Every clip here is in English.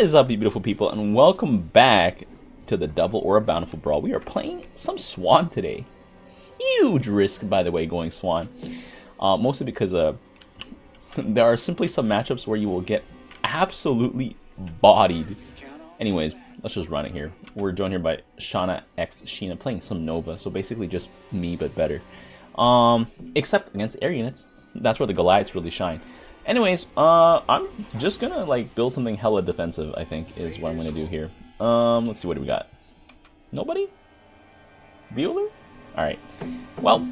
is up, you beautiful people, and welcome back to the Double or a Bountiful Brawl. We are playing some Swan today. Huge risk, by the way, going Swan. Mostly because there are simply some matchups where you will get absolutely bodied. Anyways, let's just run it here. We're joined here by Shauna x Sheena playing some Nova, so basically just me but better. Except against air units. That's where the Goliaths really shine. Anyways, I'm just gonna like build something hella defensive, I think, is what I'm gonna do here. Let's see, what do we got? Nobody? Bueller? Alright. Well,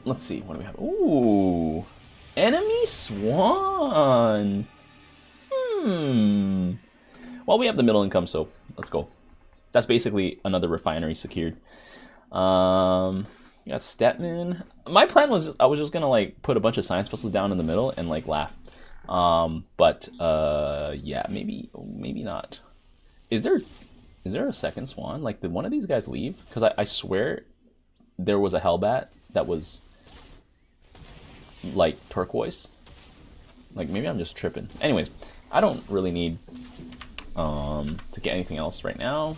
let's see, what do we have? Ooh! Enemy Swan! Well, we have the middle income, so let's go. That's basically another refinery secured. We got Stetman. My plan was I was just gonna like put a bunch of science puzzles down in the middle and like laugh. But yeah, maybe not. Is there a second Swan? Like, did one of these guys leave? Because I swear there was a Hellbat that was like turquoise. Like, maybe I'm just tripping. Anyways, I don't really need to get anything else right now.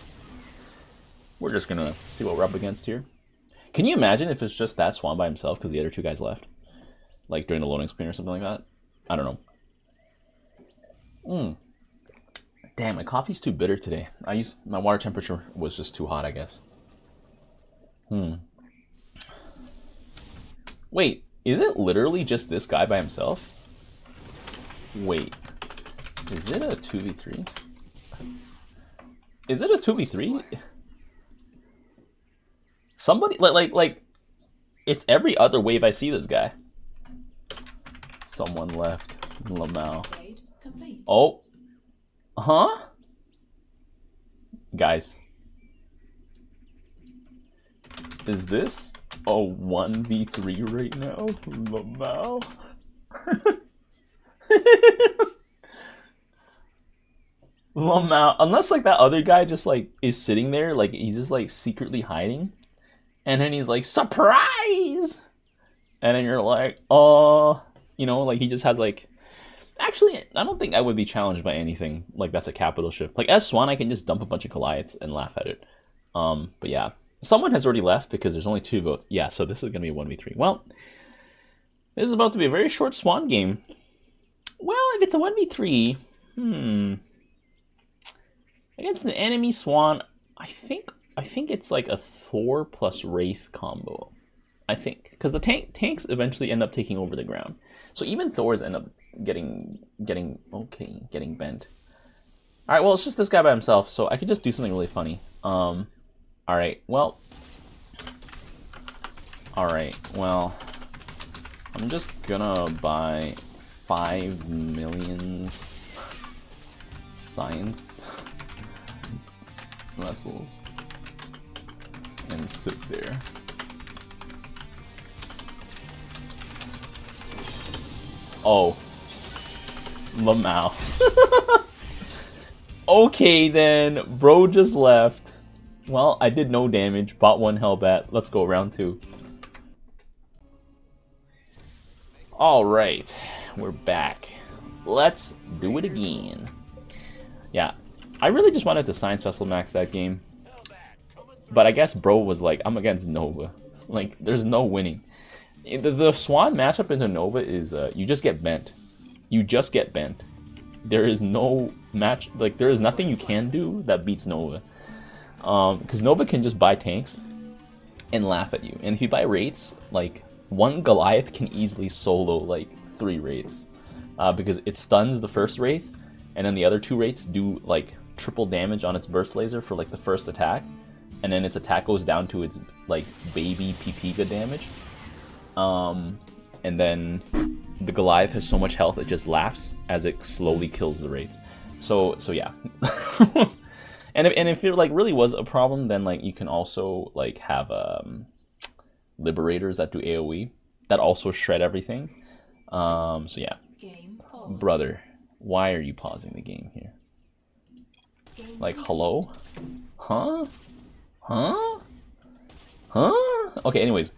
We're just gonna see what we're up against here. Can you imagine if it's just that Swan by himself because the other two guys left? Like during the loading screen or something like that? I don't know. Damn, my coffee's too bitter today. My water temperature was just too hot, I guess. Wait, is it literally just this guy by himself? Wait, is it a 2v3? Is it a 2v3? Somebody, like, it's every other wave I see this guy. Someone left. Lamau. Oh. Huh? Guys. Is this a 1v3 right now? Lamau? Lamau. Unless, like, that other guy just, like, is sitting there, like, he's just, like, secretly hiding. And then he's like, surprise! And then you're like, you know, like he just has like, actually, I don't think I would be challenged by anything like that's a capital shift. Like as Swan, I can just dump a bunch of Goliaths and laugh at it. But yeah, someone has already left because there's only 2 votes. Yeah, so this is gonna be a 1v3. Well, this is about to be a very short Swan game. Well, if it's a 1v3, against the enemy Swan, I think it's like a Thor plus Wraith combo. I think because the tanks eventually end up taking over the ground, so even Thors end up getting bent. All right, well it's just this guy by himself, so I could just do something really funny. All right, well, I'm just gonna buy 5 million science vessels. And sit there. Oh. Lamau. Okay then, bro just left. Well, I did no damage, bought 1 Hellbat. Let's go, round 2. Alright, we're back. Let's do it again. Yeah, I really just wanted to Science Vessel max that game. But I guess bro was like, I'm against Nova. Like, there's no winning. The Swan matchup into Nova is, you just get bent. You just get bent. There is no match, like, there is nothing you can do that beats Nova. Because Nova can just buy tanks and laugh at you. And if you buy Wraiths, like, 1 Goliath can easily solo, like, 3 Wraiths. Because it stuns the first Wraith, and then the other 2 Wraiths do, like, triple damage on its burst laser for, like, the first attack. And then its attack goes down to its, like, baby Pipiga damage. And then the Goliath has so much health it just laughs as it slowly kills the Wraiths. So yeah. and if it, like, really was a problem, then, like, you can also, like, have, Liberators that do AoE that also shred everything. So yeah. Brother, why are you pausing the game here? Like, hello? Huh? Okay, anyways.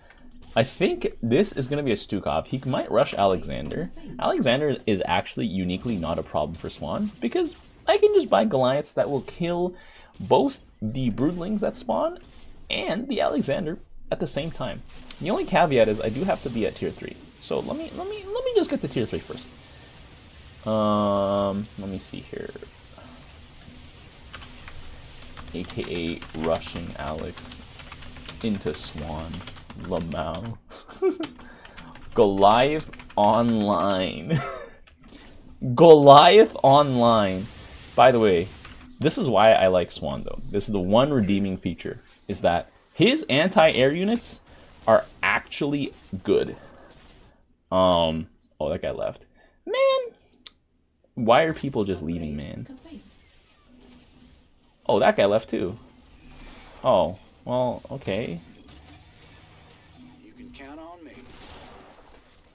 I think this is going to be a Stukov. He might rush Alexander. Alexander is actually uniquely not a problem for Swan because I can just buy Goliaths that will kill both the broodlings that spawn and the Alexander at the same time. The only caveat is I do have to be at tier 3. So let me just get the tier 3 first. Let me see here. AKA rushing Alex into Swan. Lamau. Goliath Online. Goliath Online. By the way, this is why I like Swan though. This is the one redeeming feature, is that his anti-air units are actually good. Oh, that guy left. Man, why are people just leaving, man? Oh, that guy left too. Oh, well, okay. You can count on me.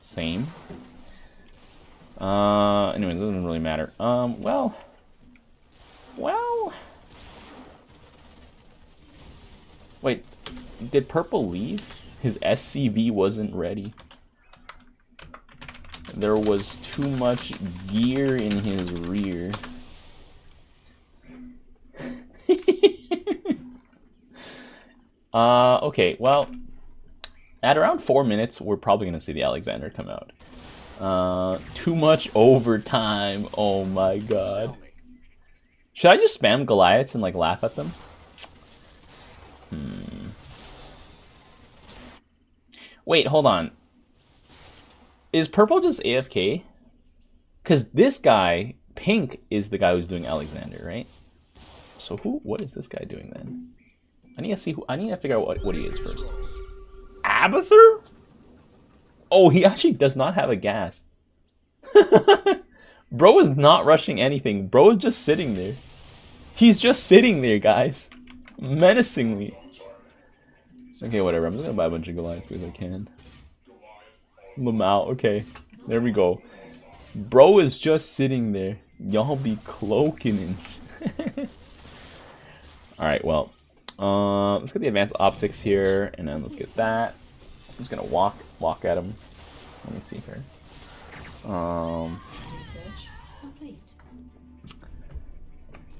Same. Anyways, it doesn't really matter. Well. Wait, did Purple leave? His SCV wasn't ready. There was too much gear in his rear. Okay, well, at around 4 minutes, we're probably gonna see the Alexander come out. Too much overtime. Oh my god. Should I just spam Goliaths and like laugh at them? Wait, hold on. Is Purple just AFK? Because this guy, Pink, is the guy who's doing Alexander, right? So what is this guy doing then? I need to see I need to figure out what he is first. Abathur? Oh, he actually does not have a gas. Bro is not rushing anything. Bro is just sitting there. He's just sitting there, guys. Menacingly. Okay, whatever. I'm just gonna buy a bunch of Goliaths because I can. Lamau. Okay, there we go. Bro is just sitting there. Y'all be cloaking and Alright, well. Let's get the advanced optics here, and then let's get that. I'm just gonna walk at him. Let me see here. Research complete.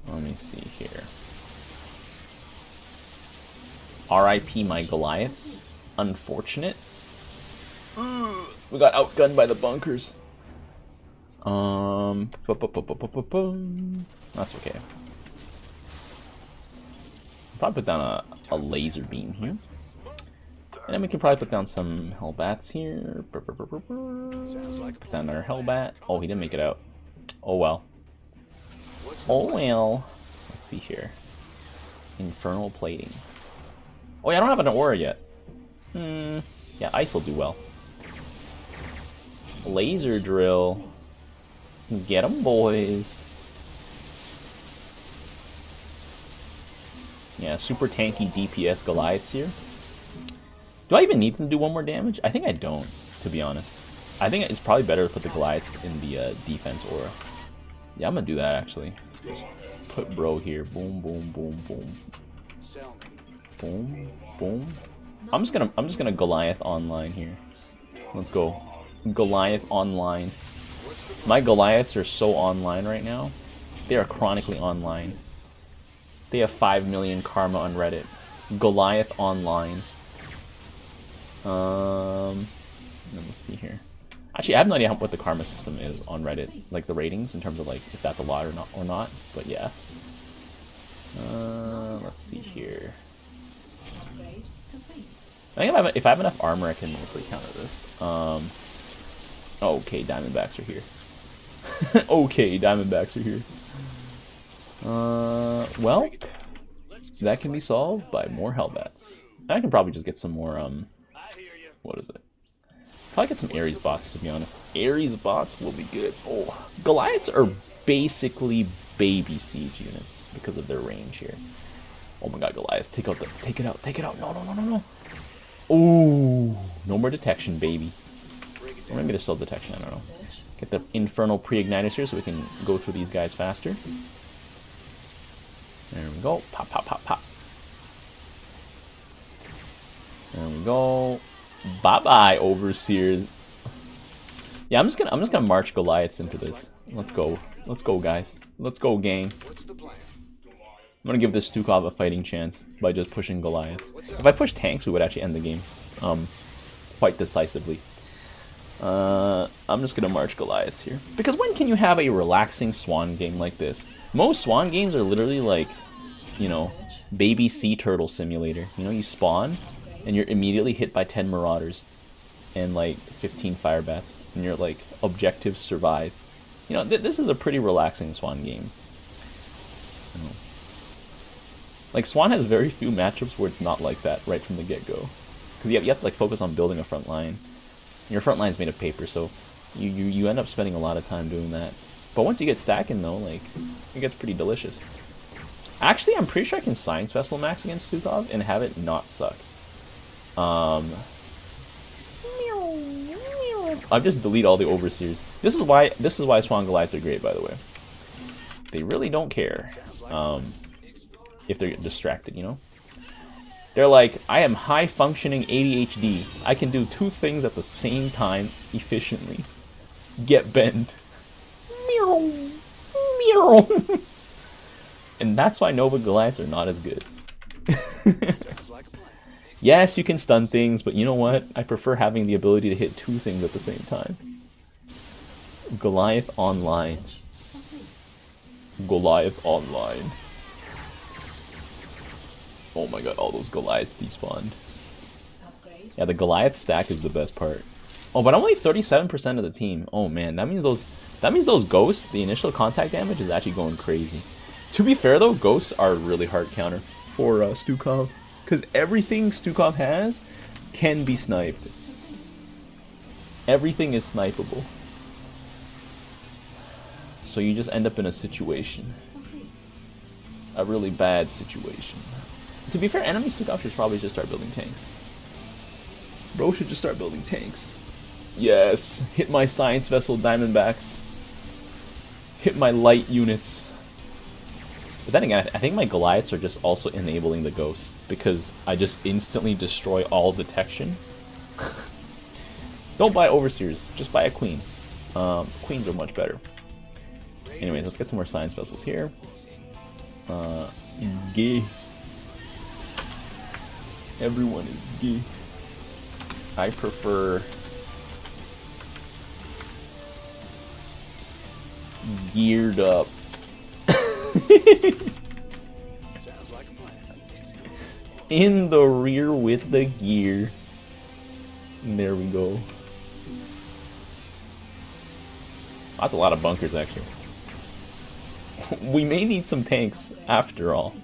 Let me see here. RIP my Goliaths. Unfortunate. We got outgunned by the bunkers. That's okay. Probably put down a laser beam here. And then we can probably put down some Hellbats here. Put down our Hellbat. Oh, he didn't make it out. Oh well. Oh well. Let's see here. Infernal plating. Oh yeah, I don't have an aura yet. Yeah, ice will do well. Laser drill. Get 'em, boys. Yeah, super tanky DPS Goliaths here. Do I even need them to do one more damage? I think I don't, to be honest. I think it's probably better to put the Goliaths in the defense aura. Yeah, I'm gonna do that actually. Just put bro here. Boom, boom, boom, boom. Boom, boom. I'm just gonna Goliath online here. Let's go. Goliath online. My Goliaths are so online right now. They are chronically online. They have 5 million karma on Reddit. Goliath online. Let me see here. Actually, I have no idea what the karma system is on Reddit, like the ratings in terms of like if that's a lot or not. But yeah. Let's see here. I think if I have enough armor, I can mostly counter this. Okay, Diamondbacks are here. Okay, Diamondbacks are here. Well, that can be solved by more Hellbats. I can probably just get some more, what is it? Probably get some Ares bots, to be honest. Ares bots will be good. Oh, Goliaths are basically baby siege units because of their range here. Oh my god, Goliath, take it out. No. Ooh, no more detection, baby. Or maybe there's still detection, I don't know. Get the infernal pre-igniters here so we can go through these guys faster. There we go. Pop, pop, pop, pop. There we go. Bye-bye, Overseers. Yeah, I'm just gonna march Goliaths into this. Let's go. Let's go, guys. Let's go, gang. What's the plan? I'm gonna give this Stukov a fighting chance by just pushing Goliaths. If I push tanks, we would actually end the game quite decisively. I'm just gonna march Goliaths here. Because when can you have a relaxing Swan game like this? Most Swan games are literally like, you know, baby sea turtle simulator. You know, you spawn, and you're immediately hit by 10 marauders and like 15 fire bats, and you're like, objective survive. You know, this is a pretty relaxing Swan game. You know. Like, Swan has very few matchups where it's not like that right from the get-go. Because you have to like focus on building a front line. Your front line's made of paper, so you end up spending a lot of time doing that. But once you get stacking, though, like, it gets pretty delicious. Actually, I'm pretty sure I can Science Vessel max against Stukov and have it not suck. I'll just delete all the Overseers. This is why Swan Goliaths are great, by the way. They really don't care if they're distracted, you know? They're like, I am high-functioning ADHD. I can do two things at the same time efficiently. Get bent. Meow. Meow. And that's why Nova Goliaths are not as good. Yes, you can stun things, but you know what? I prefer having the ability to hit two things at the same time. Goliath Online. Goliath Online. Oh my god, all those Goliaths despawned. Yeah, the Goliath stack is the best part. Oh, but only 37% of the team. Oh man, that means those ghosts, the initial contact damage is actually going crazy. To be fair though, ghosts are a really hard counter for Stukov. Because everything Stukov has can be sniped. Everything is snipeable. So you just end up in a situation. A really bad situation. To be fair, enemy Stukov should probably just start building tanks. Bro should just start building tanks. Yes, hit my Science Vessel Diamondbacks. Hit my light units. But then again, I think my Goliaths are just also enabling the ghosts. Because I just instantly destroy all detection. Don't buy Overseers, just buy a Queen. Queens are much better. Anyways, let's get some more Science Vessels here. Gay. Everyone is gay. I prefer geared up. Sounds like a plan. In the rear with the gear. And there we go. That's a lot of bunkers, actually. We may need some tanks after all.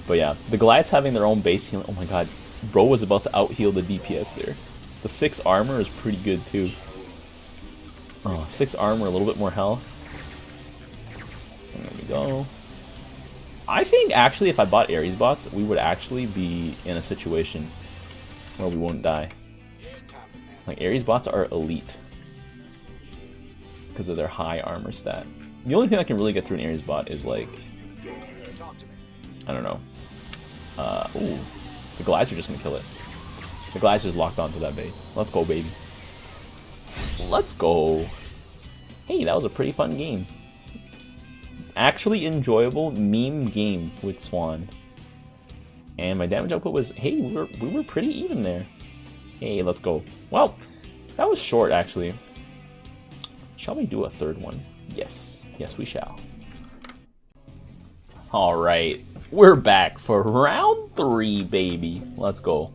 But yeah, the Goliaths having their own base healing. Oh my god, bro was about to out-heal the DPS there. The 6 armor is pretty good too. Oh, 6 armor, a little bit more health. And there we go. I think actually if I bought Ares bots, we would actually be in a situation where we won't die. Like, Ares bots are elite because of their high armor stat. The only thing I can really get through an Ares bot is like, I don't know. Ooh, the Goliaths are just gonna kill it. The Goliaths just locked onto that base. Let's go, baby. Let's go. Hey, that was a pretty fun game. Actually enjoyable meme game with Swan. And my damage output was, hey, we were pretty even there. Hey, let's go. Well, that was short actually. Shall we do a third one? Yes. Yes, we shall. Alright. We're back for round 3, baby. Let's go.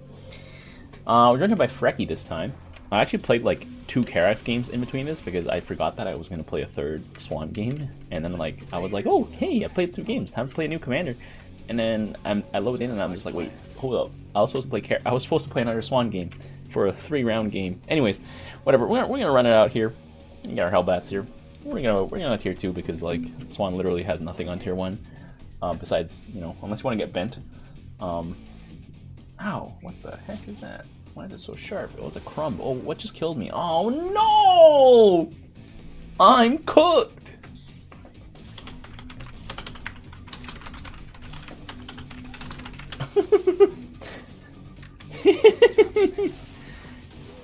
We're joined by Frecky this time. I actually played like 2 Karax games in between this because I forgot that I was going to play a third Swan game. And then like I was like, oh, hey, I played 2 games. Time to play a new commander. And then I loaded in and I'm just like, wait, hold up. I was supposed to play another Swan game for a 3-round game. Anyways, whatever. We're gonna run it out here. We got our Hellbats here. We're gonna tier 2 because like Swan literally has nothing on tier 1. Besides, you know, unless you want to get bent. Ow, what the heck is that? Why is it so sharp? Oh, it's a crumb. Oh, what just killed me? Oh no! I'm cooked!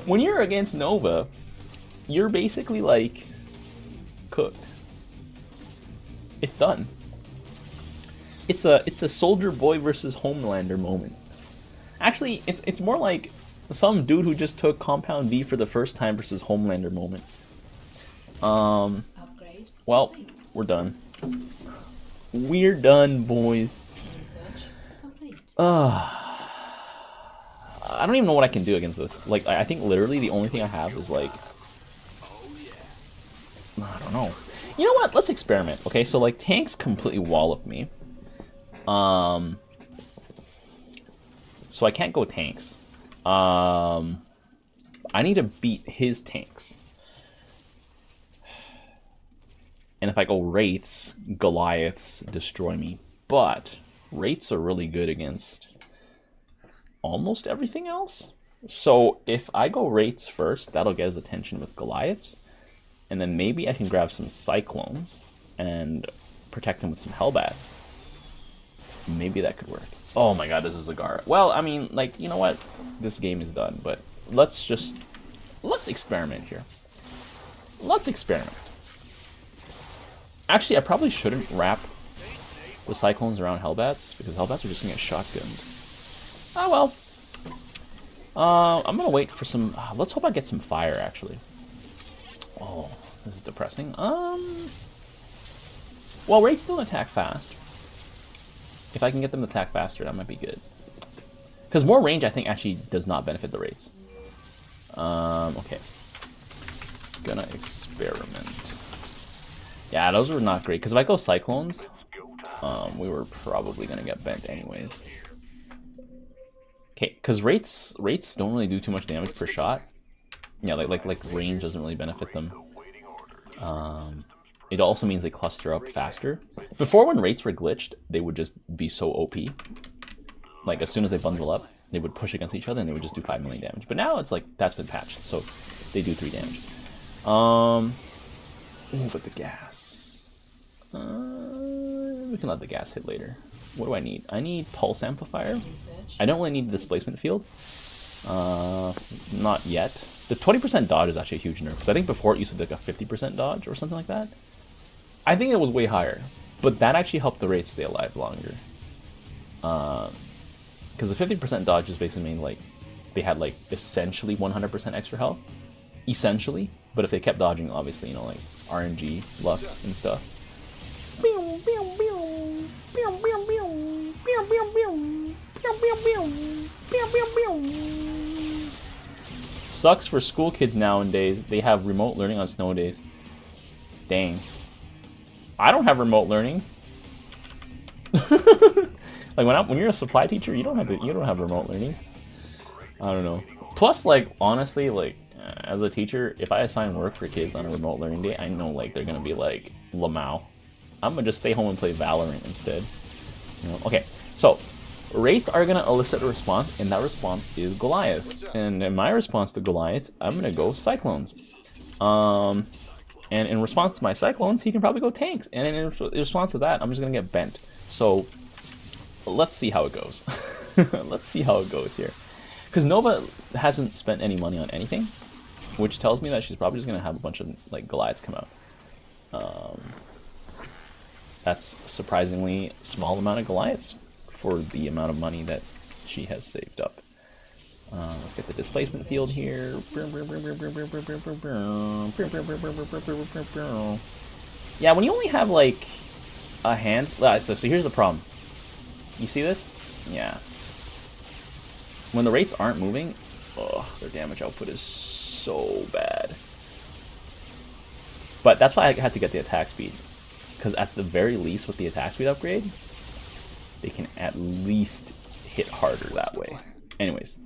When you're against Nova, you're basically like cooked. It's done. It's a soldier boy versus homelander moment. Actually, it's more like some dude who just took Compound V for the first time versus homelander moment. Well, we're done. We're done, boys. I don't even know what I can do against this. Like, I think literally the only thing I have is like, I don't know. You know what? Let's experiment. Okay, so like tanks completely wallop me. So I can't go tanks. I need to beat his tanks. And if I go Wraiths, Goliaths destroy me. But Wraiths are really good against almost everything else. So if I go Wraiths first, that'll get his attention with Goliaths. And then maybe I can grab some Cyclones and protect him with some Hellbats. Maybe that could work. Oh my god, this is a Gara. Well, I mean, like, you know what? This game is done, but let's experiment here. Let's experiment. Actually, I probably shouldn't wrap the Cyclones around Hellbats, because Hellbats are just gonna get shotgunned. Oh well. I'm gonna wait for some... let's hope I get some fire, actually. Oh, this is depressing. Well, Wraiths don't attack fast. If I can get them to attack faster, that might be good. Because more range, I think, actually does not benefit the Wraiths. Okay. Gonna experiment. Yeah, those were not great. Because if I go Cyclones, we were probably gonna get bent anyways. Okay, because Wraiths don't really do too much damage per shot. Yeah, like range doesn't really benefit them. It also means they cluster up faster. Before, when Wraiths were glitched, they would just be so OP. Like, as soon as they bundle up, they would push against each other and they would just do 5 million damage. But now it's like, that's been patched, so they do 3 damage. Ooh, but the gas. We can let the gas hit later. What do I need? I need Pulse Amplifier. I don't really need the Displacement Field. Not yet. The 20% dodge is actually a huge nerf, because I think before it used to be like a 50% dodge or something like that. I think it was way higher, but that actually helped the Wraiths stay alive longer. Because the 50% dodge just basically mean like they had like essentially 100% extra health, essentially. But if they kept dodging, obviously, you know, like RNG, luck, and stuff. Sucks for school kids nowadays. They have remote learning on snow days. Dang. I don't have remote learning. Like when you're a supply teacher, you don't have remote learning. I don't know. Plus, like, honestly, like as a teacher, if I assign work for kids on a remote learning day, I know like they're gonna be like Lamau. I'm gonna just stay home and play Valorant instead. You know? Okay, so Wraiths are gonna elicit a response, and that response is Goliaths. And in my response to Goliaths, I'm gonna go Cyclones. And in response to my Cyclones, he can probably go tanks. And in response to that, I'm just gonna get bent. So let's see how it goes. Let's see how it goes here. Because Nova hasn't spent any money on anything, which tells me that she's probably just gonna have a bunch of like Goliaths come out. That's a surprisingly small amount of Goliaths for the amount of money that she has saved up. Let's get the displacement field here. Yeah, when you only have like a hand... So here's the problem. You see this? Yeah. When the Wraiths aren't moving, their damage output is so bad. But that's why I had to get the attack speed. Because at the very least, with the attack speed upgrade, they can at least hit harder that way. Anyways,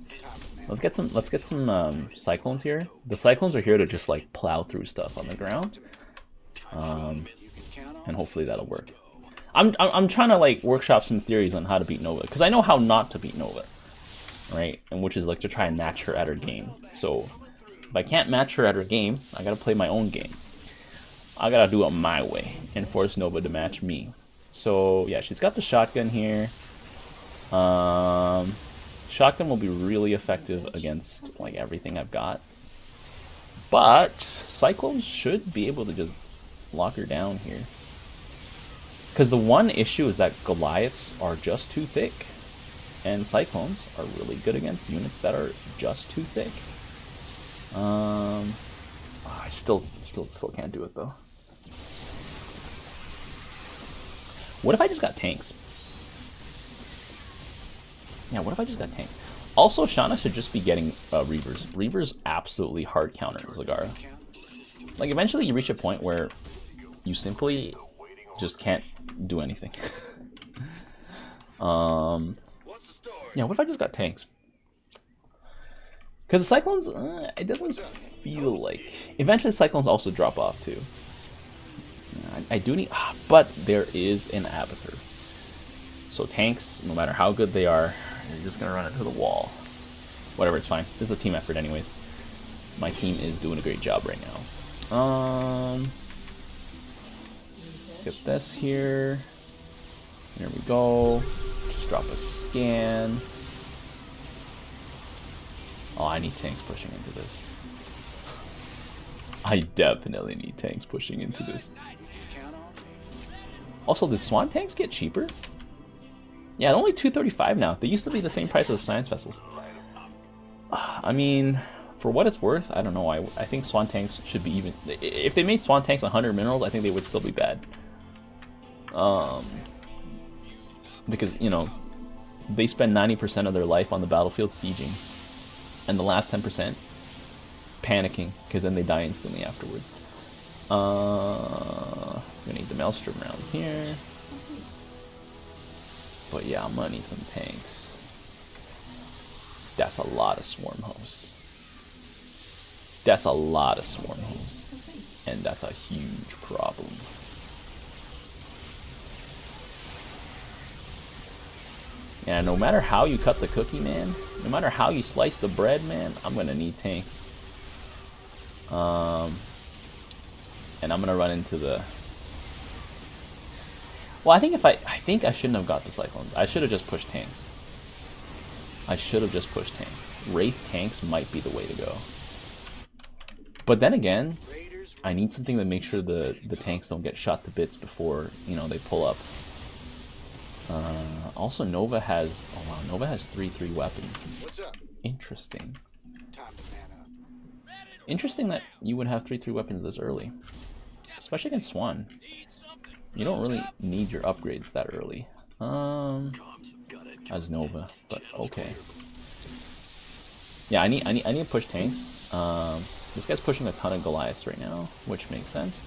let's get some Cyclones here. The Cyclones are here to just like plow through stuff on the ground, and hopefully that'll work. I'm trying to like workshop some theories on how to beat Nova, because I know how not to beat Nova, right? And which is like to try and match her at her game. So if I can't match her at her game, I gotta play my own game. I gotta do it my way and force Nova to match me. So yeah, she's got the shotgun here. Shotgun will be really effective against like everything I've got. But Cyclones should be able to just lock her down here. Because the one issue is that Goliaths are just too thick. And Cyclones are really good against units that are just too thick. I still can't do it though. What if I just got tanks? Yeah, what if I just got tanks? Also, Shauna should just be getting Reavers. Reavers absolutely hard counter Zagara. Like, eventually you reach a point where you simply just can't do anything. Yeah, what if I just got tanks? Because the Cyclones, it doesn't feel like... Eventually Cyclones also drop off too. I do need... but there is an Abathur. So tanks, no matter how good they are, you're just going to run into the wall. Whatever, it's fine. This is a team effort anyways. My team is doing a great job right now. Let's get this here. There we go. Just drop a scan. Oh, I need tanks pushing into this. I definitely need tanks pushing into this. Also, did Swan tanks get cheaper? Yeah, only 235 now. They used to be the same price as Science Vessels. I mean, for what it's worth, I don't know. I think Swan tanks should be even... If they made Swan tanks 100 minerals, I think they would still be bad. Because, you know, they spend 90% of their life on the battlefield sieging. And the last 10% panicking, because then they die instantly afterwards. We need the Maelstrom rounds here. But yeah, I'm gonna need some tanks. That's a lot of swarm hosts. That's a lot of swarm hosts. And that's a huge problem. Yeah, no matter how you cut the cookie, man, no matter how you slice the bread, man, I'm gonna need tanks. And I'm gonna run into the... Well, I think I shouldn't have got the Cyclones. I should have just pushed tanks. Wraith tanks might be the way to go. But then again, I need something that makes sure the tanks don't get shot to bits before, you know, they pull up. Also, Nova has... Oh wow, Nova has 3/3 weapons. What's up? Interesting. Time to man up. Interesting that you would have 3/3 weapons this early. Especially against Swan. You don't really need your upgrades that early. As Nova, but okay. Yeah, I need to push tanks. This guy's pushing a ton of Goliaths right now, which makes sense.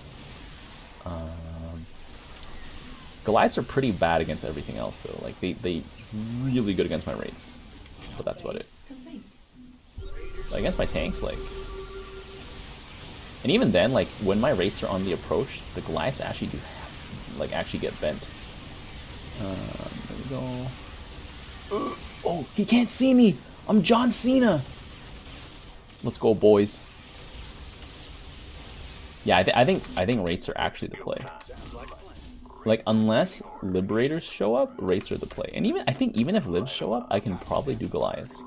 Goliaths are pretty bad against everything else though. Like they really good against my rates. But that's about it. But against my tanks, like... And even then, like, when my rates are on the approach, the Goliaths actually do, like, actually get bent. There we go. Oh, he can't see me! I'm John Cena! Let's go, boys. Yeah, I think rates are actually the play. Like, unless Liberators show up, rates are the play. And even I think even if Libs show up, I can probably do Goliaths.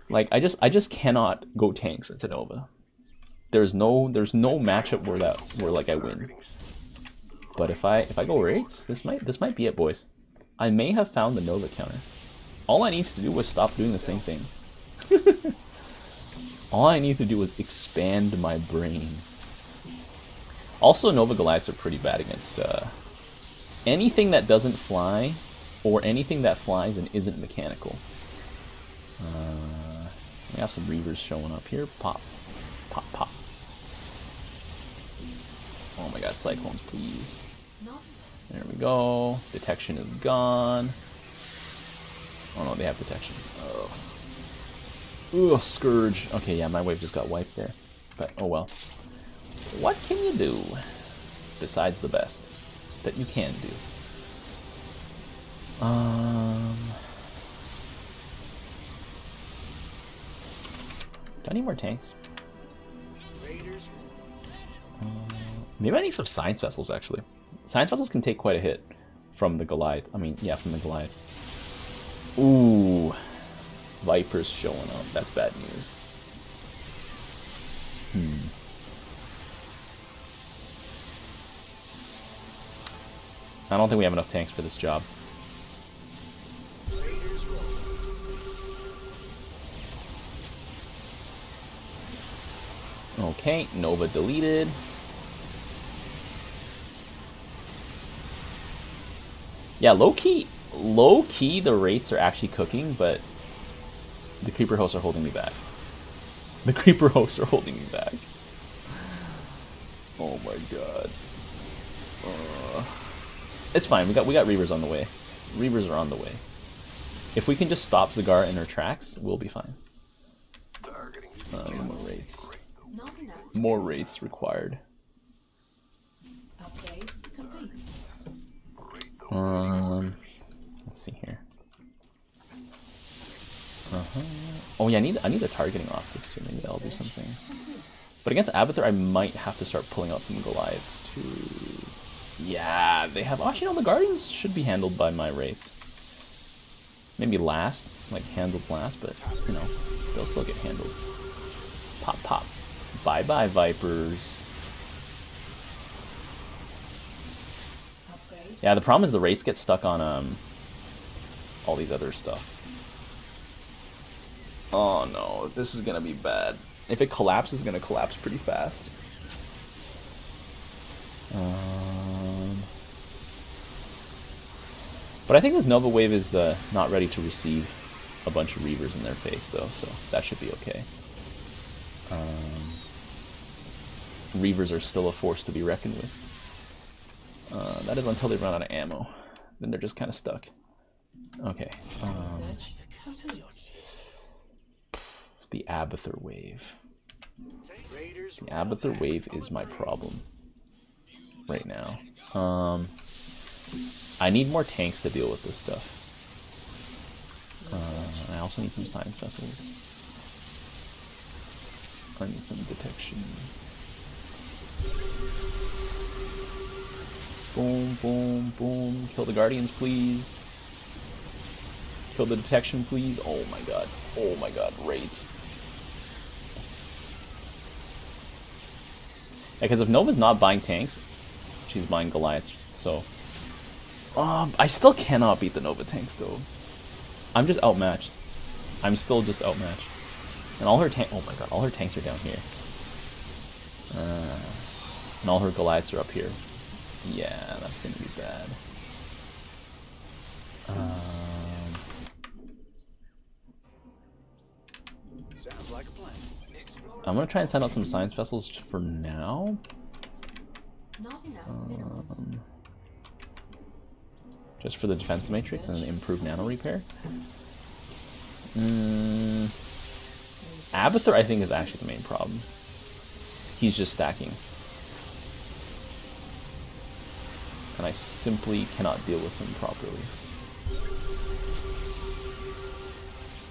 Like, I just cannot go tanks into Nova. There's no matchup where like I win. But if I go rates, this might be it, boys. I may have found the Nova counter. All I need to do was stop doing the same thing. All I need to do was expand my brain. Also, Nova Goliaths are pretty bad against anything that doesn't fly, or anything that flies and isn't mechanical. We have some Reavers showing up here. Pop, pop, pop. Oh my god, Cyclones, please. There we go. Detection is gone. Oh no, they have detection. Oh. Ugh, Scourge. Okay, yeah, my wave just got wiped there. But, oh well. What can you do besides the best that you can do? Do I need more tanks? Maybe I need some Science Vessels, actually. Science Vessels can take quite a hit from the Goliath. I mean, yeah, from the Goliaths. Ooh. Vipers showing up. That's bad news. I don't think we have enough tanks for this job. Okay, Nova deleted. Yeah, low-key, the Wraiths are actually cooking, but the Creeper hosts are holding me back. The Creeper hosts are holding me back. Oh my god. It's fine, we got Reavers on the way. Reavers are on the way. If we can just stop Zagara in her tracks, we'll be fine. More Wraiths. More Wraiths required. Upgrade complete. Let's see here. Oh yeah, I need the targeting optics here. Maybe that'll do something. But against Abathur, I might have to start pulling out some Goliaths too. Yeah, they have. Actually, no, the Guardians should be handled by my Wraiths. Maybe last, like handled last, but you know, they'll still get handled. Pop, pop. Bye, bye, Vipers. Upgrade. Yeah, the problem is the Wraiths get stuck on all these other stuff. Oh no, this is gonna be bad. If it collapses, it's gonna collapse pretty fast. But I think this Nova Wave is not ready to receive a bunch of Reavers in their face, though, so that should be okay. Reavers are still a force to be reckoned with. That is until they run out of ammo. Then they're just kind of stuck. Okay. Research complete. The Abathur Wave. The Abathur Wave is my problem right now. I need more tanks to deal with this stuff. I also need some science vessels. I need some detection. Boom, boom, boom. Kill the Guardians, please. Kill the detection, please. Oh my god. Oh my god. Raids. Yeah, because if Nova's not buying tanks, she's buying Goliaths. So, I still cannot beat the Nova tanks, though. I'm just outmatched. I'm still just outmatched. And all her oh my god, all her tanks are down here. And all her Goliaths are up here. Yeah, that's gonna be bad. Sounds like a plan. I'm gonna try and send out some science vessels for now. Not enough minerals. Just for the defense matrix and the improved nano repair. Abathur, I think, is actually the main problem. He's just stacking. And I simply cannot deal with him properly.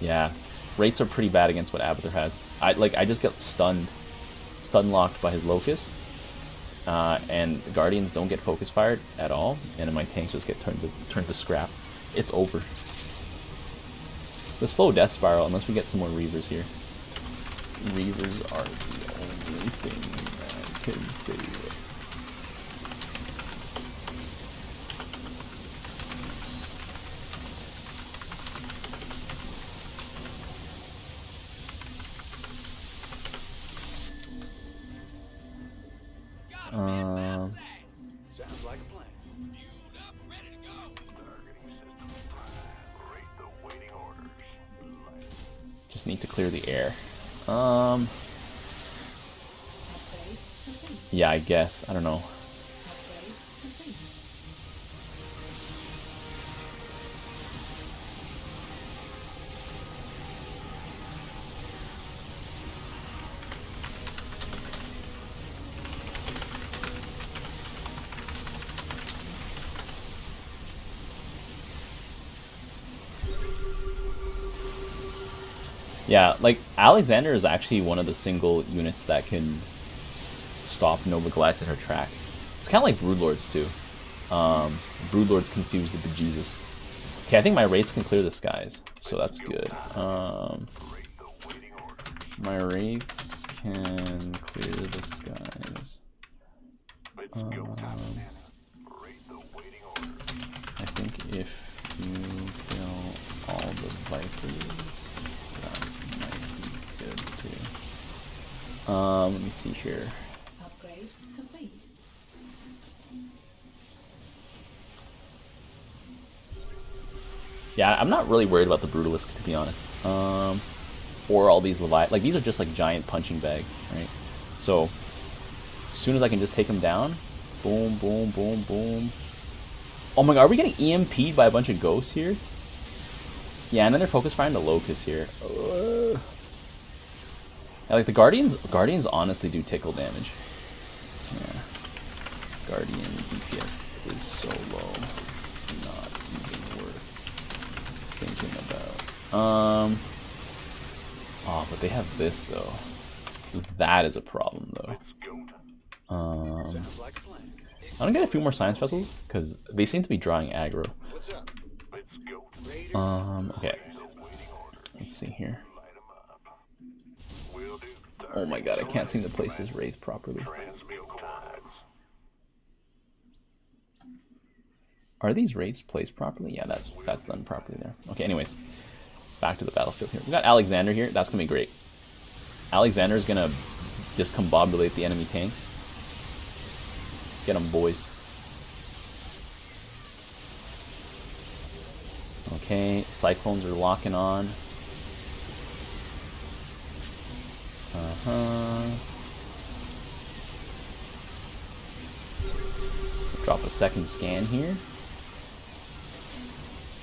Yeah, Wraiths are pretty bad against what Abathur has. I just get stun locked by his Locust. And the Guardians don't get focus fired at all, and my tanks just get turned to scrap. It's over. The slow death spiral, unless we get some more Reavers here. Reavers are the only thing that can save us. Sounds like a plan. Just need to clear the air. Upgrade complete. Yeah, I guess. I don't know. Upgrade complete. Yeah, like, Alexander is actually one of the single units that can stop Nova Goliaths in her track. It's kind of like Broodlords, too. Broodlords confuse the bejesus. Okay, I think my Wraiths can clear the skies, so that's good. My Wraiths can clear the skies. Let me see here. Upgrade complete. Yeah, I'm not really worried about the Brutalisk, to be honest. Or all these Leviathan. Like, these are just like giant punching bags, right? So, as soon as I can just take them down, boom, boom, boom, boom. Oh my god, are we getting EMP'd by a bunch of ghosts here? Yeah, and then they're focus firing the Locust here. Yeah, like the Guardians honestly do tickle damage. Yeah. Guardian DPS is so low. Not even worth thinking about. Oh, but they have this though. That is a problem though. Sounds like a plan. I don't get a few more science vessels because they seem to be drawing aggro. What's up? Okay. Let's see here. Oh my god, I can't seem to place this Wraith properly. Are these Wraiths placed properly? Yeah, that's done properly there. Okay, anyways. Back to the battlefield here. We got Alexander here. That's gonna be great. Alexander is gonna discombobulate the enemy tanks. Get them, boys. Okay, Cyclones are locking on. Drop a second scan here.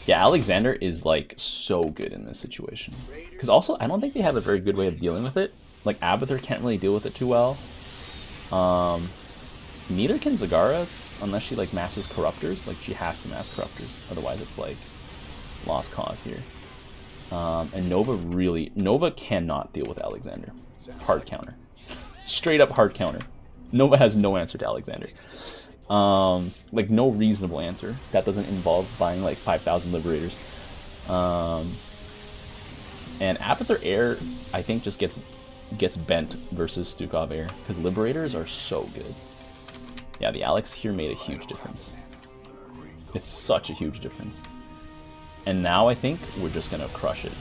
Yeah, Alexander is like so good in this situation. Because also, I don't think they have a very good way of dealing with it. Like, Abathur can't really deal with it too well. Neither can Zagara, unless she like masses Corruptors. Like, she has to mass Corruptors, otherwise it's like lost cause here. And Nova cannot deal with Alexander. Hard counter. Straight up hard counter. Nova has no answer to Alexander. Like, no reasonable answer. That doesn't involve buying like 5,000 Liberators. And Abathur Air, I think, just gets bent versus Stukov Air, because Liberators are so good. Yeah, the Alex here made a huge difference. It's such a huge difference. And now I think we're just gonna crush it.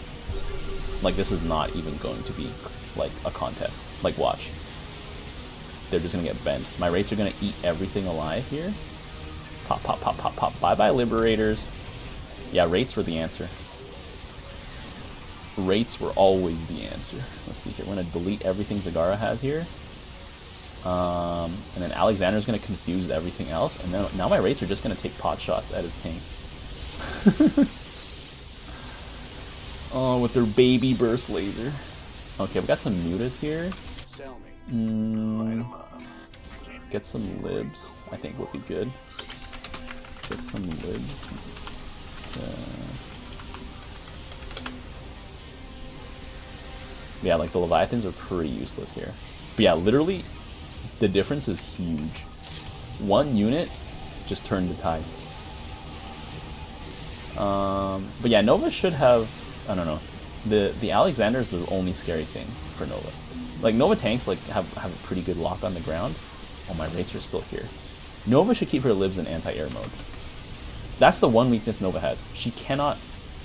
Like, this is not even going to be like a contest. Like, watch. They're just gonna get bent. My Wraiths are gonna eat everything alive here. Pop, pop, pop, pop, pop. Bye-bye, Liberators. Yeah, Wraiths were the answer. Wraiths were always the answer. Let's see here. We're gonna delete everything Zagara has here. And then Alexander's gonna confuse everything else. And then now my Wraiths are just gonna take pot shots at his tanks. Oh, with their baby burst laser. Okay, we got some mutas here. Sell me. Get some libs, I think would be good. Get some libs. Yeah, like the Leviathans are pretty useless here. But yeah, literally, the difference is huge. One unit just turned the tide. But yeah, Nova should have, I don't know. The Alexander is the only scary thing for Nova. Like, Nova tanks like have a pretty good lock on the ground. Oh, my Wraiths are still here. Nova should keep her libs in anti-air mode. That's the one weakness Nova has. She cannot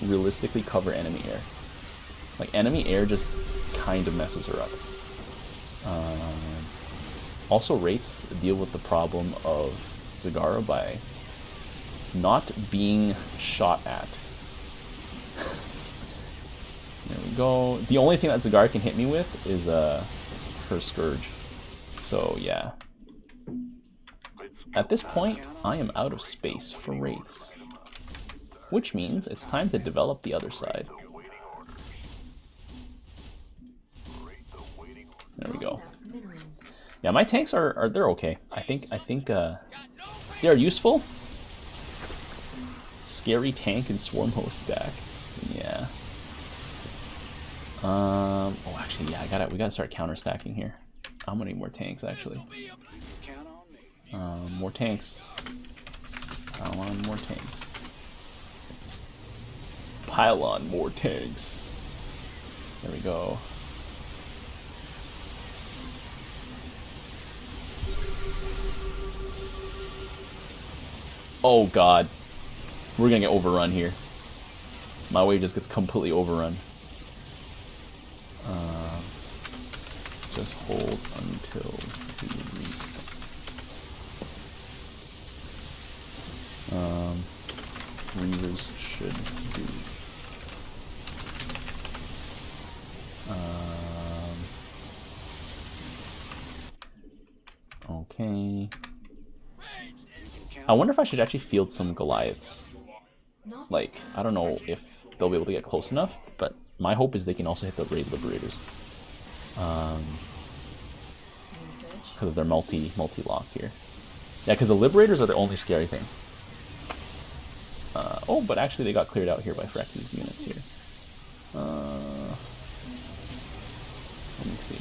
realistically cover enemy air. Like, enemy air just kind of messes her up. Also, Wraiths deal with the problem of Zagara by not being shot at. There we go. The only thing that Zagara can hit me with is her Scourge. So, yeah. At this point, I am out of space for Wraiths. Which means it's time to develop the other side. There we go. Yeah, my tanks are they're okay. I think they're useful. Scary tank and swarm host stack. Yeah. Oh, actually, yeah, we gotta start counter stacking here. I'm gonna need more tanks, actually. Count on me. More tanks. Pile on more tanks. Pile on more tanks. There we go. Oh god. We're gonna get overrun here. My wave just gets completely overrun. just hold until we reset. Reavers should do. Okay. I wonder if I should actually field some Goliaths. Like, I don't know if they'll be able to get close enough, but my hope is they can also hit the Raid Liberators. Because of their multi-lock here. Yeah, because the Liberators are the only scary thing. Oh, but actually they got cleared out here by Phyrex's units here. Let me see.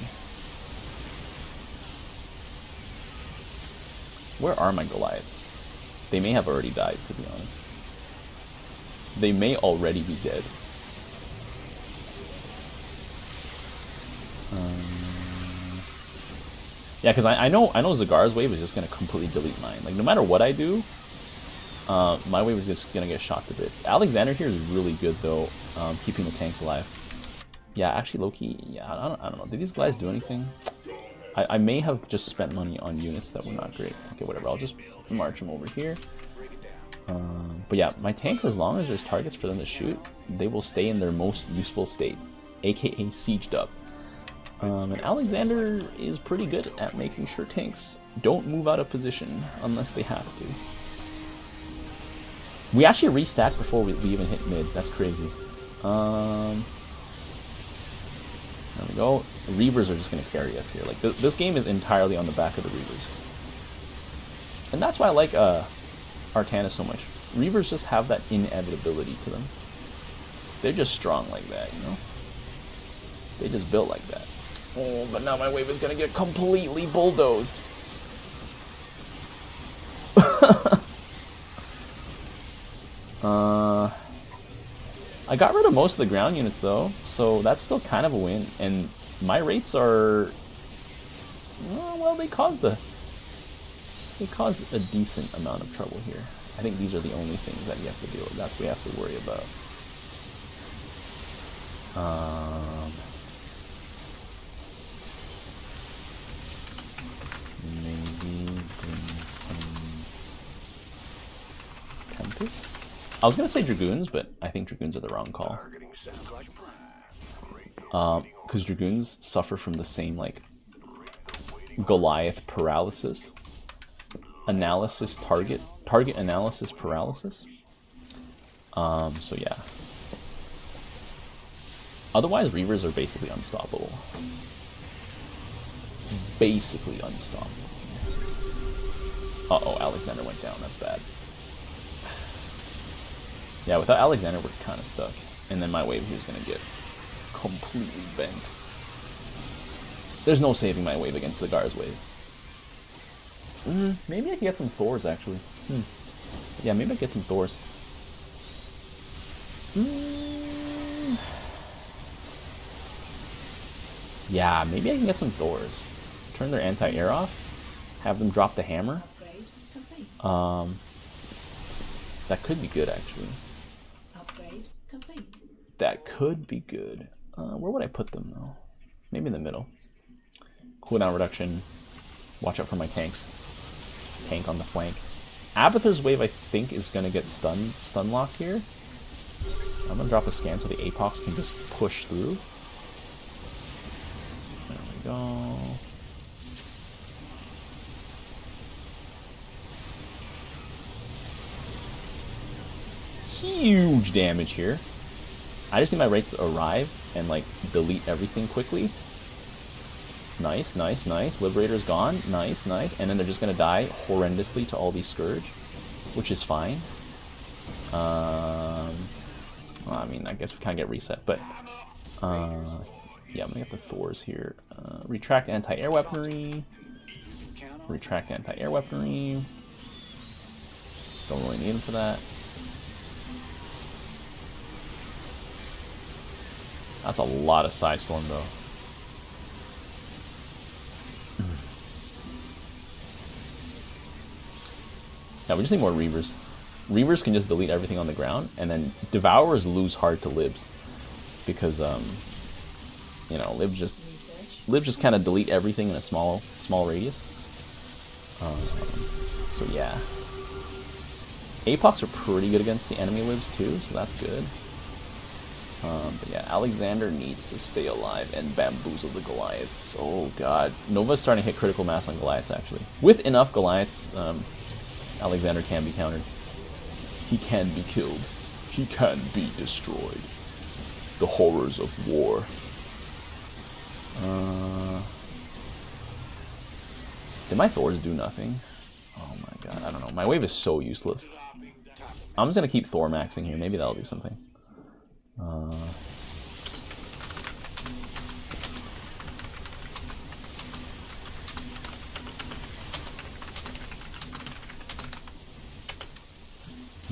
Where are my Goliaths? They may have already died, to be honest. They may already be dead. Yeah, because I know Zagar's wave is just going to completely delete mine. Like, no matter what I do, my wave is just going to get shot to bits. Alexander here is really good, though, keeping the tanks alive. Yeah, actually, Loki, yeah, I don't know. Did these guys do anything? I may have just spent money on units that were not great. Okay, whatever. I'll just march them over here. But yeah, my tanks, as long as there's targets for them to shoot, they will stay in their most useful state, aka sieged up. And Alexander is pretty good at making sure tanks don't move out of position unless they have to. We actually restacked before we even hit mid. That's crazy. There we go. The Reavers are just going to carry us here. Like, this game is entirely on the back of the Reavers. And that's why I like Arcana so much. Reavers just have that inevitability to them. They're just strong like that, you know? They just built like that. Oh, but now my wave is going to get completely bulldozed. I got rid of most of the ground units though, so that's still kind of a win. And my rates are, well, they caused a decent amount of trouble here. I think these are the only things that you have to deal with. That's what we have to worry about. Maybe bring some Tempest. I was gonna say Dragoons, but I think Dragoons are the wrong call. Because Dragoons suffer from the same, like, Goliath paralysis. Analysis target analysis paralysis. So yeah. Otherwise, Reavers are basically unstoppable. Basically unstoppable. Uh-oh, Alexander went down. That's bad. Yeah, without Alexander, we're kind of stuck. And then my wave here is going to get completely bent. There's no saving my wave against Zagar's wave. Maybe I can get some Thors, actually. Yeah, maybe I can get some Thors. Yeah, maybe I can get some Thors. Turn their anti-air off. Have them drop the hammer. Upgrade complete. That could be good, actually. Upgrade complete. That could be good. Where would I put them, though? Maybe in the middle. Cooldown reduction. Watch out for my tanks. Tank on the flank. Abathur's wave, I think, is going to get stun locked here. I'm going to drop a scan so the Apox can just push through. There we go. Huge damage here. I just need my rates to arrive and, like, delete everything quickly. Nice, nice, nice. Liberator's gone. Nice, nice. And then they're just going to die horrendously to all these Scourge, which is fine. Well, I mean, I guess we kind of get reset, but yeah, I'm going to get the Thors here. Retract anti-air weaponry. Retract anti-air weaponry. Don't really need them for that. That's a lot of Side Storm, though. Yeah, we just need more Reavers. Reavers can just delete everything on the ground, and then Devourers lose hard to Libs. Because, you know, Libs just Libs just kind of delete everything in a small radius. So yeah. Apocs are pretty good against the enemy libs too, so that's good. But yeah, Alexander needs to stay alive and bamboozle the Goliaths. Oh god. Nova's starting to hit critical mass on Goliaths, actually. With enough Goliaths, Alexander can be countered. He can be killed. He can be destroyed. The horrors of war. Did my Thors do nothing? Oh my god, I don't know. My wave is so useless. I'm just gonna keep Thor maxing here. Maybe that'll do something. I'm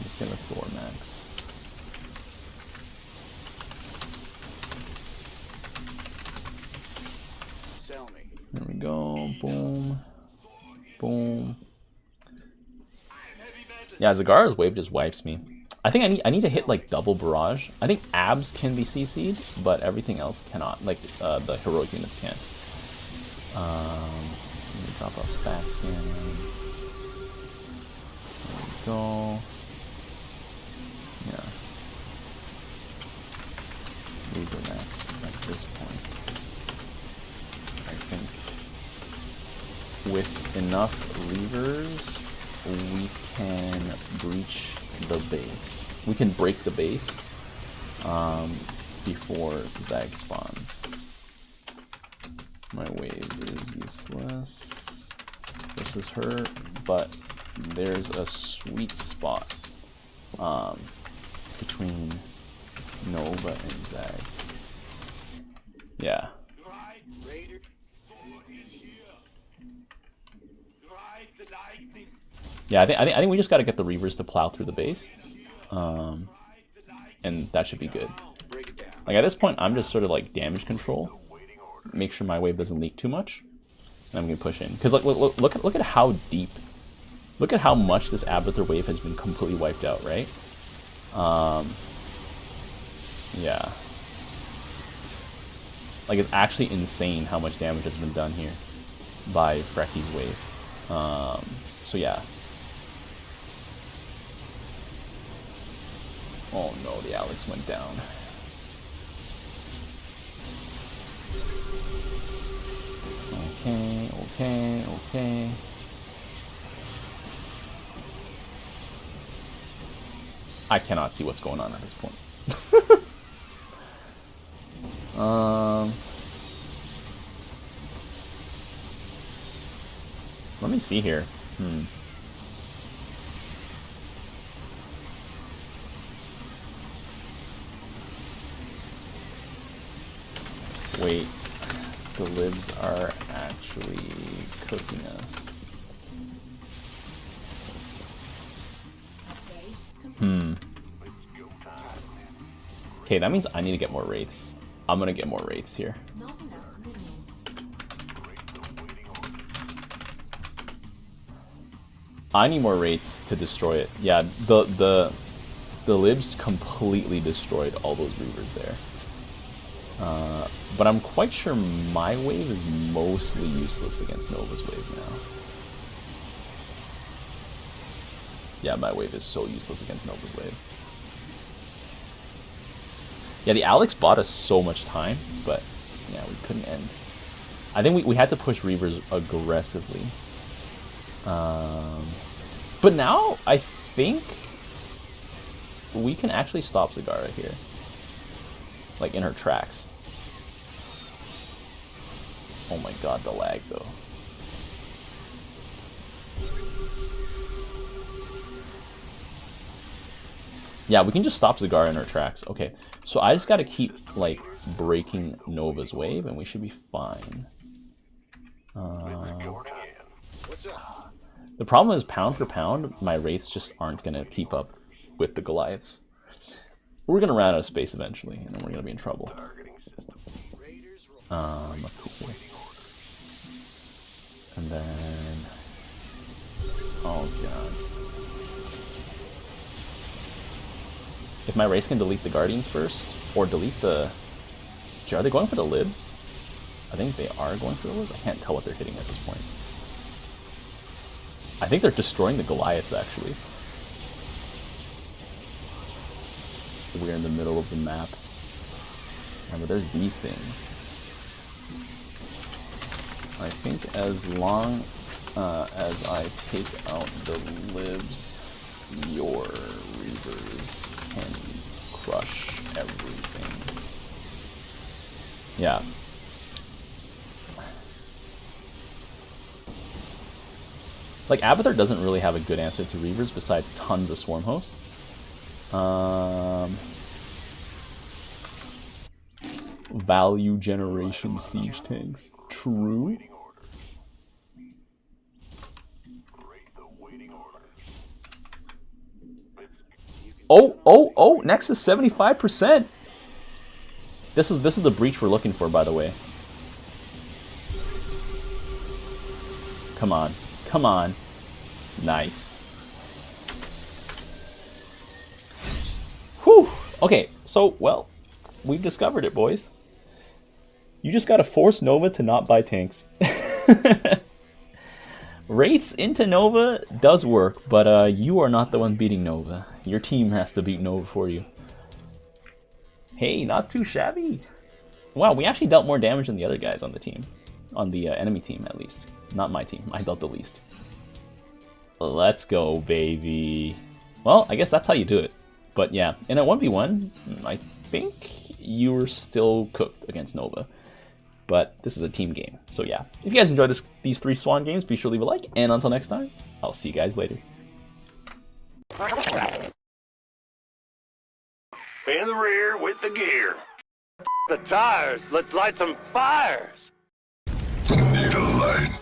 just gonna Thor max. Sell me. There we go. Boom. Boom. Yeah, Zagara's wave just wipes me. I think I need to hit like double barrage. I think abs can be CC'd, but everything else cannot. Like the heroic units can't. Let's see, drop a fat scan. There we go. Yeah. Reaver max at this point. I think with enough Reavers, we can breach the base. We can break the base before Zag spawns. My wave is useless versus her, but there's a sweet spot between Nova and Zag. Yeah. Yeah, I think we just got to get the Reavers to plow through the base, and that should be good. Like at this point, I'm just sort of like damage control, make sure my wave doesn't leak too much, and I'm gonna push in. Cause like look at how deep, look at how much this Abathur wave has been completely wiped out, right? Yeah. Like it's actually insane how much damage has been done here by Frecky's wave. So yeah. Oh no, the Alex went down. Okay. I cannot see what's going on at this point. Let me see here. Wait, the libs are actually cooking us. Okay, that means I need to get more rates. I'm gonna get more rates here. Not enough minerals. I need more rates to destroy it. Yeah, the libs completely destroyed all those Reavers there. But I'm quite sure my wave is mostly useless against Nova's wave now. Yeah, my wave is so useless against Nova's wave. Yeah, the Alex bought us so much time, but yeah, we couldn't end. I think we had to push Reavers aggressively. But now I think we can actually stop Zagara here. Like in her tracks. Oh my god, the lag though. Yeah, we can just stop Zagara in her tracks. Okay, so I just gotta keep like breaking Nova's wave and we should be fine. The problem is pound for pound, my wraiths just aren't gonna keep up with the Goliaths. We're gonna run out of space eventually, and then we're gonna be in trouble. Let's see here. And then, oh god. If my race can delete the Guardians first, or delete the... Are they going for the libs? I think they are going for the Warlords. I can't tell what they're hitting at this point. I think they're destroying the Goliaths, actually. We're in the middle of the map. Remember, there's these things. I think as long as I take out the lives, your Reavers can crush everything. Yeah. Like, Abathur doesn't really have a good answer to Reavers besides tons of Swarm Hosts. Value generation siege tanks. True. Oh, Nexus 75%. This is the breach we're looking for, by the way. Come on. Come on. Nice. Whew. Okay, so, well, we've discovered it, boys. You just gotta force Nova to not buy tanks. Rates into Nova does work, but you are not the one beating Nova. Your team has to beat Nova for you. Hey, not too shabby. Wow, we actually dealt more damage than the other guys on the team. On the enemy team, at least. Not my team. I dealt the least. Let's go, baby. Well, I guess that's how you do it. But yeah, in a 1v1, I think you were still cooked against Nova. But this is a team game, so yeah. If you guys enjoyed these 3 Swan games, be sure to leave a like. And until next time, I'll see you guys later. In the rear with the gear. The tires. Let's light some fires. Need a light.